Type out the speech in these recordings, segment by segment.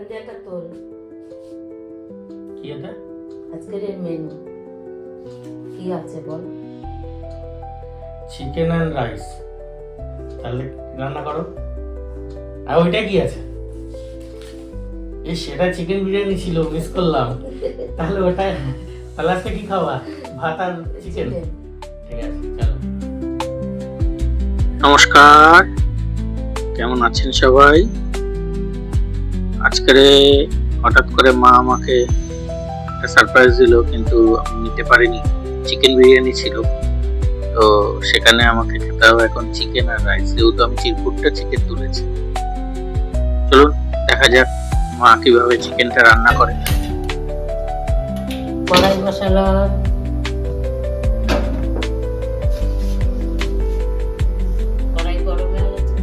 দিয়ে একটা তোল। কি এটা? আজকের এই মেনু কি আছে বল? Chicken and rice. তাহলে রান্না করো। আর ওইটা কি আছে? সেটা চিকেন বিরিয়ানি ছিল, মিস করলাম। তাহলে ওটা, তাহলে আজকে কি খাওয়া? ভাত আর চিকেন। ঠিক আছে, চলো। নমস্কার, কেমন আছেন সবাই? আজকে হঠাৎ করে মা আমাকে একটা সারপ্রাইজ দিল, কিন্তু আমি নিতে পারিনি। চিকেন বিরিয়ানি ছিল, তো সেখানে আমাকে খেতে হবে এখন চিকেন আর রাইস, যেহেতু আমি চিরকুটটা চিকেন তুলেছি। চলুন দেখা যাক মা কিভাবে চিকেনটা রান্না করে। কড়াই বসালাম, কড়াই গরম হয়ে গেছে।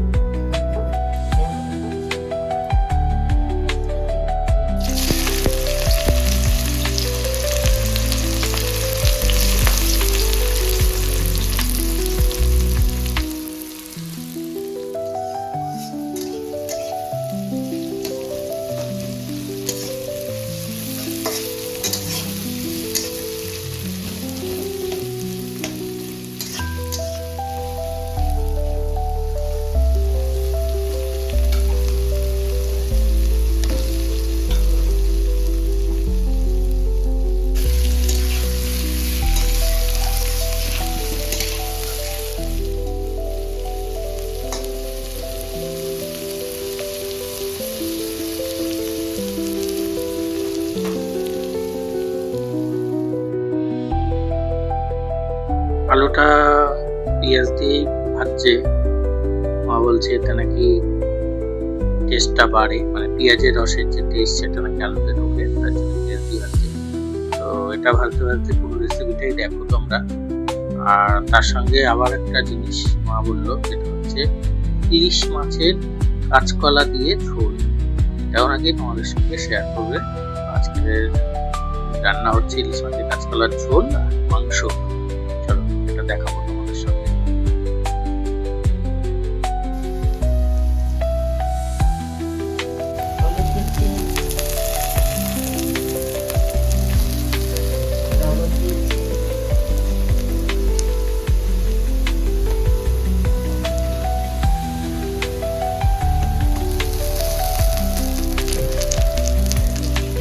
আলুটা পেঁয়াজ দিয়ে ভাজছে, মা বলছে এটা নাকি টেস্টটা বাড়ে, মানে পেঁয়াজের রসের যে টেস্ট সেটা নাকি আলুতে ঢোকে, তার জন্য পেঁয়াজ দিয়ে ভাজছে। তো এটা ভাজতে ভাজতে পুরো রেসিপিটাই দেখো তোমরা। আর তার সঙ্গে আবার একটা জিনিস মা বললো, যেটা হচ্ছে ইলিশ মাছের কাঁচকলা দিয়ে ঝোল, এটাও নাকি তোমাদের সঙ্গে শেয়ার করবে। আজকে রান্না হচ্ছে ইলিশ মাছের কাঁচকলার ঝোল আর মাংস। চলো এটা দেখাবো তোমাদের সঙ্গে। হলুদ দিচ্ছি, লবণ দিচ্ছি,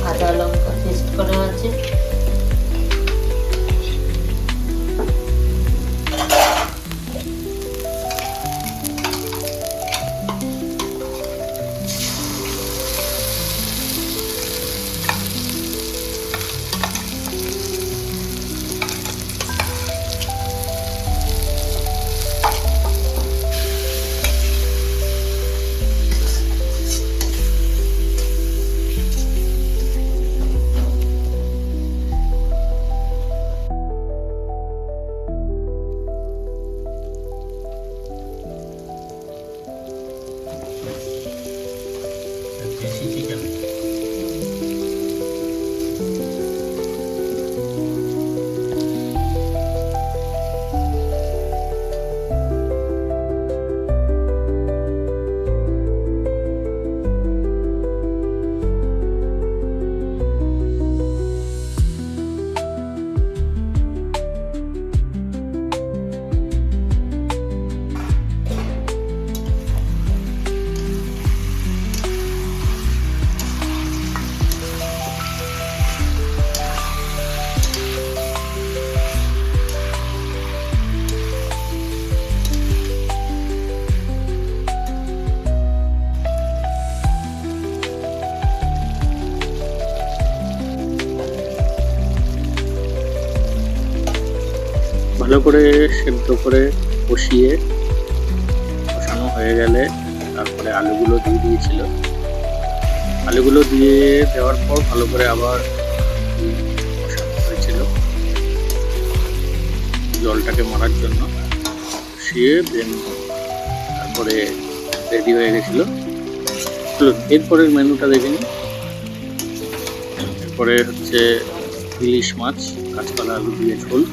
আদা লঙ্কা পেস্ট করা আছে, দেশি চিকেন। ভালো করে সেদ্ধ করে কষিয়ে কষানো হয়ে গেলে তারপরে আলুগুলো দিয়ে দিয়েছিল। আলুগুলো দিয়ে দেওয়ার পর ভালো করে আবার কষানো হয়েছিল জলটাকে মারার জন্য, কষিয়ে দেন তারপরে রেডি হয়ে গেছিল। এরপরের মেনুটা দেখে নিই। এরপরে হচ্ছে ইলিশ মাছ কাঁচকলা আলু দিয়ে ঝোল।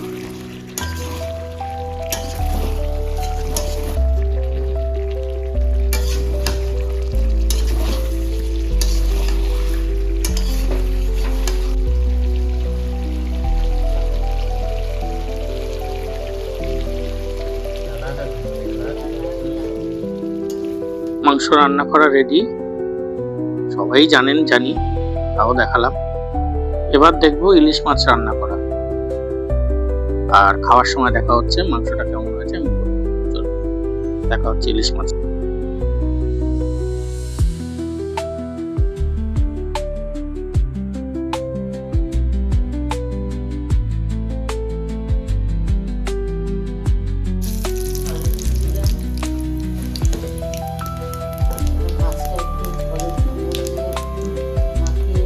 মাংস রান্না করা রেডি, সবাই জানেন জানি, তাও দেখালাম। এবার দেখবো ইলিশ মাছ রান্না করা, আর খাওয়ার সময় দেখা হচ্ছে মাংসটা কেমন হয়েছে আমি বলবো। চলো দেখা হচ্ছে ইলিশ মাছ। মাছটা একটু হলুদ গুঁড়ো দিয়ে মাখিয়ে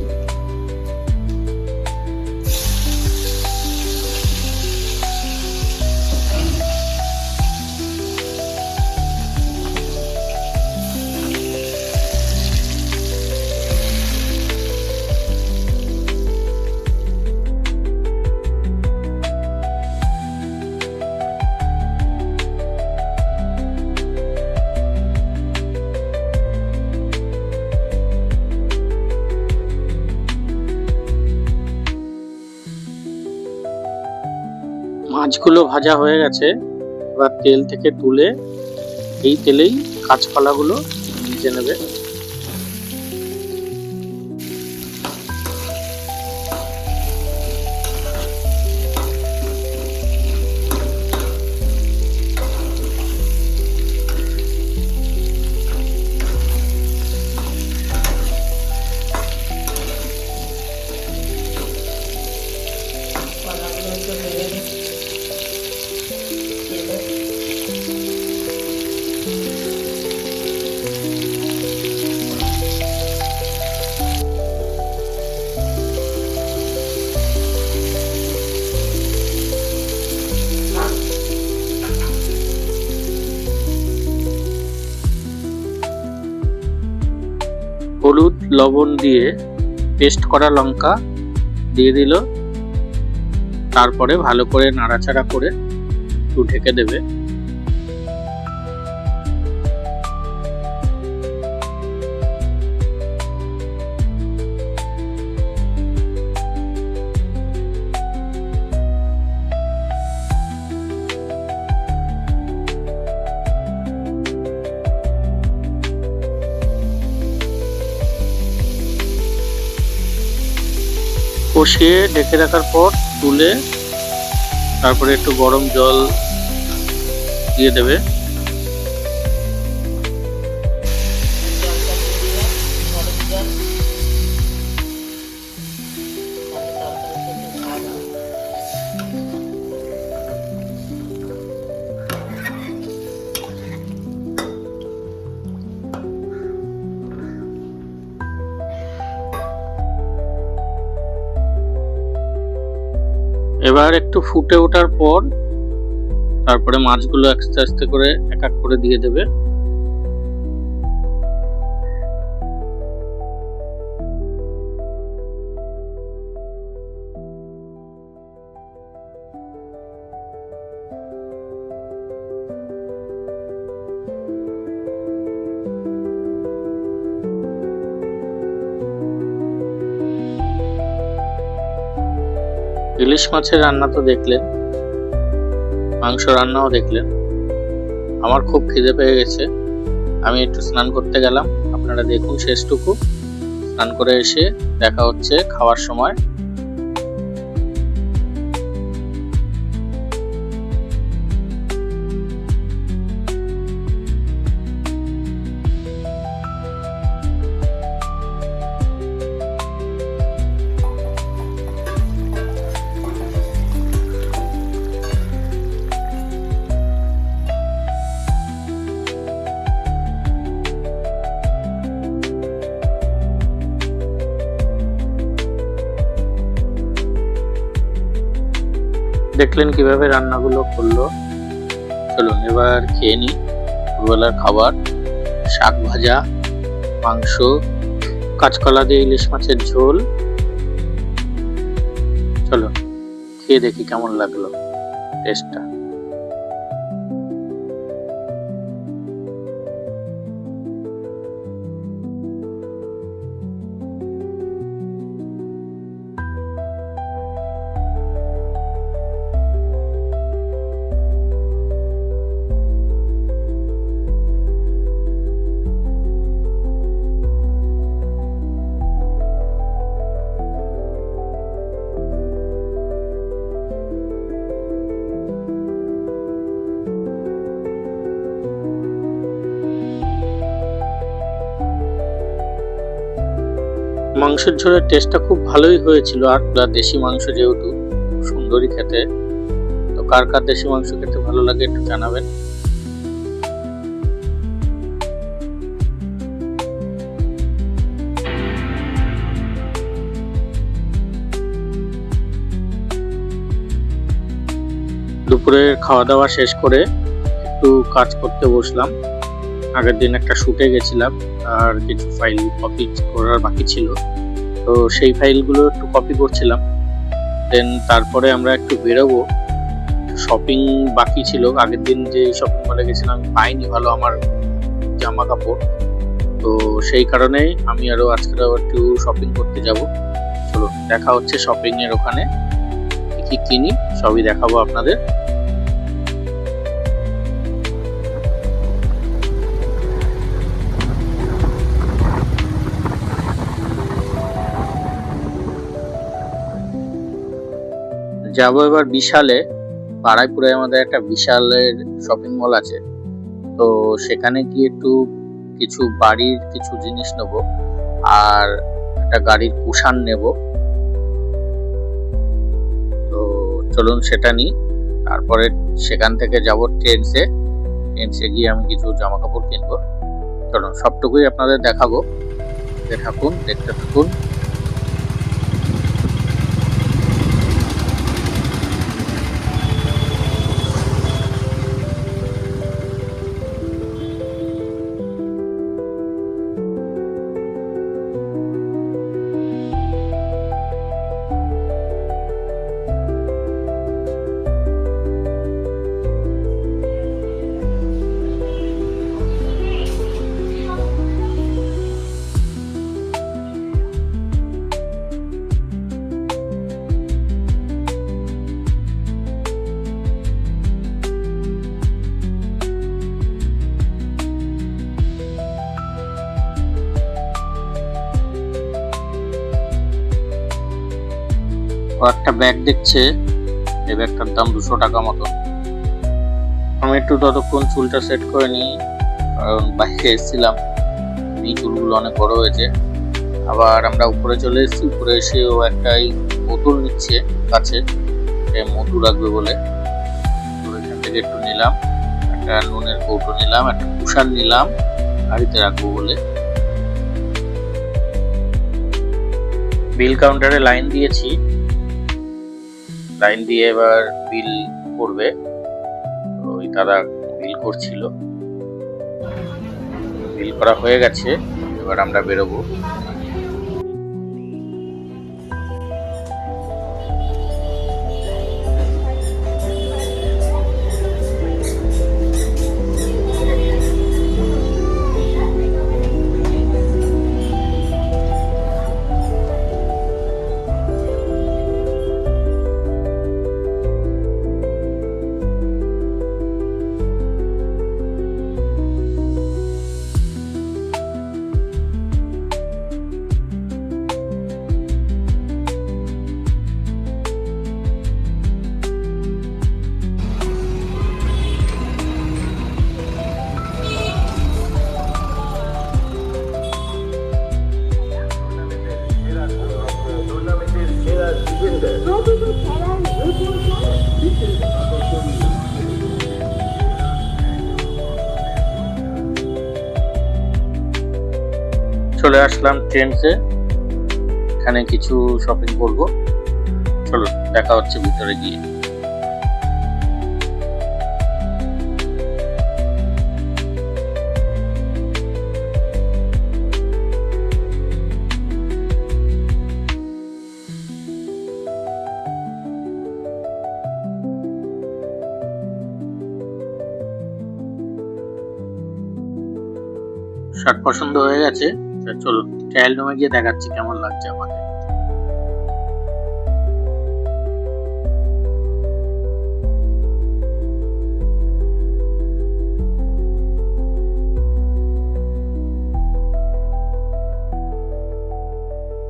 মাছগুলো ভাজা হয়ে গেছে, এবার তেল থেকে তুলে এই তেলেই কাঁচকলাগুলো ভেজে নেবে। কলাগুলো একটু ভেজে নিচ্ছি তেলে। হলুদ লবণ দিয়ে পেস্ট করা লঙ্কা দিয়ে দিল, তারপরে ভালো করে নাড়াচাড়া করে একটু ঢেকে দেবে। কষিয়ে ঢেকে রাখার পর তুলে তারপরে একটু গরম জল দিয়ে দেবে। জলটা দিয়ে দিলাম গরম জল, তাতে তরকারিতে একটু ঝাল হবে। এবার একটু ফুটে ওঠার পর তারপরে মাছগুলো আস্তে আস্তে করে এক এক করে দিয়ে দেবে। ইলিশ মাছের রান্না তো দেখলেন, মাংস রান্নাও দেখলেন। আমার খুব খিদে পেয়ে গেছে, আমি একটু স্নান করতে গেলাম। আপনারা দেখুন শেষটুকু। স্নান করে এসে দেখা হচ্ছে খাওয়ার সময়। দেখলেন কিভাবে রান্নাগুলো করলো। চলুন এবার খেয়ে নিই দুবেলার খাবার। শাক ভাজা, মাংস, কাঁচকলা দিয়ে ইলিশ মাছের ঝোল। চলো খেয়ে দেখি কেমন লাগলো টেস্টটা। মাংসের ঝোলের টেস্টটা খুব ভালোই হয়েছিল, আর দেশি মাংস যেহেতু সুন্দরই খেতে। তো কার কার দেশি মাংস খেতে ভালো লাগে একটু জানাবেন। দুপুরের খাওয়া দাওয়া শেষ করে একটু কাজ করতে বসলাম। আগের দিন একটা শুটে গেছিলাম, আর কিছু ফাইল কপি করার বাকি ছিল, তো সেই ফাইলগুলো একটু কপি করছিলাম। দেন তারপরে আমরা একটু বেরোবো, শপিং বাকি ছিল। আগের দিন যে শপিং মলে গেছিলাম আমি পাইনি ভালো আমার জামা কাপড়, তো সেই কারণে আমি আজকে একটু শপিং করতে যাব। চলো দেখা হচ্ছে শপিং এর ওখানে, কি কিনি সবই দেখাবো আপনাদের। যাবো এবার বিশালে। বারাইপুরে আমাদের একটা বিশালের শপিং মল আছে, তো সেখানে গিয়ে একটু কিছু বাড়ির কিছু জিনিস নেব, আর একটা গাড়ির কুশান নেব। তো চলুন সেটা নিই। তারপরে সেখান থেকে যাব ট্রেন্ডসে গিয়ে আমি কিছু জামা কাপড় কিনবো। চলুন সবটুকুই আপনাদের দেখাবো, দেখতে থাকুন। ও একটা ব্যাগ দেখছে, এই ব্যাগটার দাম 200 টাকা মতো। আমি একটু ততক্ষণ চুলটা সেট করে নিই, কারণ বাইরে এসেছিলাম, এই চুলগুলো অনেক বড় হয়েছে। আবার আমরা উপরে চলে এসেছি, উপরে এসে ও একটা বোতল নিচ্ছে কাছে, মধু রাখবে বলে। তো এখান থেকে একটু নিলাম, একটা নুনের কৌটো নিলাম, একটা কুশান নিলাম গাড়িতে রাখবো বলে। বিল কাউন্টারে লাইন দিয়েছি, লাইন দিয়ে এবার বিল করবে। ওই দাদা বিল করছিল, বিল করা হয়ে গেছে, এবার আমরা বেরোবো। চলে আসলাম ট্রেন্ডসে, এখানে কিছু শপিং করবো। চলো দেখা হচ্ছে ভিতরে গিয়ে। শার্ট পছন্দ হয়ে গেছে, চলো ট্রায়াল রুমে গিয়ে দেখাচ্ছি কেমন লাগছে আমাকে।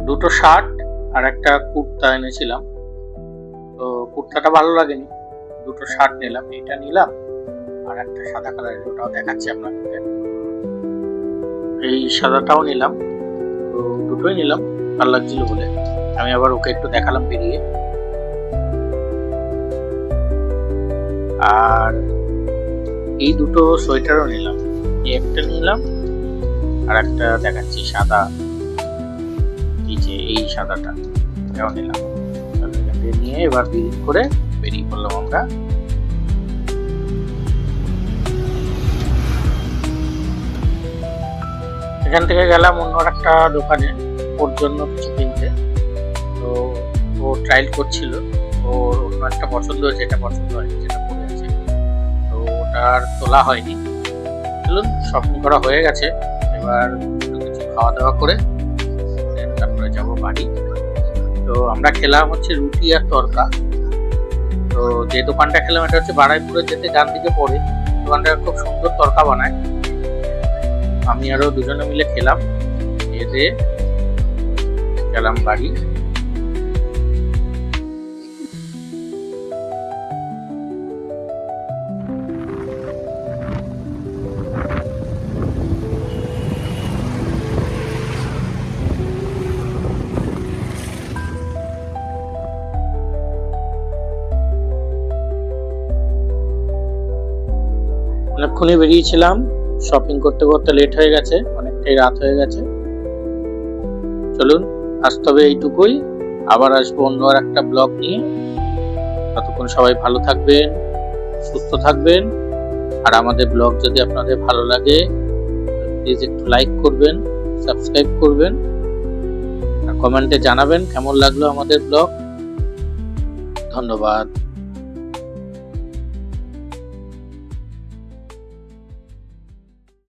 দুটো শার্ট আর একটা কুর্তা এনেছিলাম, তো কুর্তাটা ভালো লাগেনি, দুটো শার্ট নিলাম, এটা নিলাম আর একটা সাদা কালারের, ওটাও দেখাচ্ছি আপনাদের। এই সাদাটাও নিলাম, তো দুটোই নিলাম, ভালো লাগছিল বলে। আমি আবার ওকে একটু দেখালাম বেরিয়ে। আর এই দুটো সোয়েটারও নিলাম, এই একটা নিলাম আর একটা দেখাচ্ছি সাদা, এই যে এই সাদাটা, এটাও নিলাম। নিয়ে এবার বিল করে বেরিয়ে পড়লাম আমরা। এখান থেকে গেলাম অন্য একটা দোকানে ওর জন্য কিছু কিনতে। তো ও ট্রায়াল করছিল, ওর অন্য একটা পছন্দ হয়েছে, এটা পছন্দ হয়নি যেটা পরে আছে, তো ওটা আর তোলা হয়নি। চলুন, শপিং করা হয়ে গেছে, এবার কিছু খাওয়া দাওয়া করে তারপরে যাবো বাড়ি। তো আমরা খেলাম হচ্ছে রুটি আর তরকা। তো যে দোকানটা খেলাম এটা হচ্ছে বারাইপুরে যেতে ডান দিকে পড়ে, দোকানটা খুব সুন্দর তরকা বানায়। আমি আরো দুজনে মিলে খেলাম, খেয়ে গেলাম বাড়ি। অনেকক্ষণই বেরিয়েছিলাম, শপিং করতে করতে লেট হয়ে গেছে, অনেকটাই রাত হয়ে গেছে। চলুন, আজ তবে এইটুকুই, আবার আসবো অন্য আর একটা ব্লগ নিয়ে। ততক্ষণ সবাই ভালো থাকবেন, সুস্থ থাকবেন। আর আমাদের ব্লগ যদি আপনাদের ভালো লাগে প্লিজ একটু লাইক করবেন, সাবস্ক্রাইব করবেন আর কমেন্টে জানাবেন কেমন লাগলো আমাদের ব্লগ। ধন্যবাদ।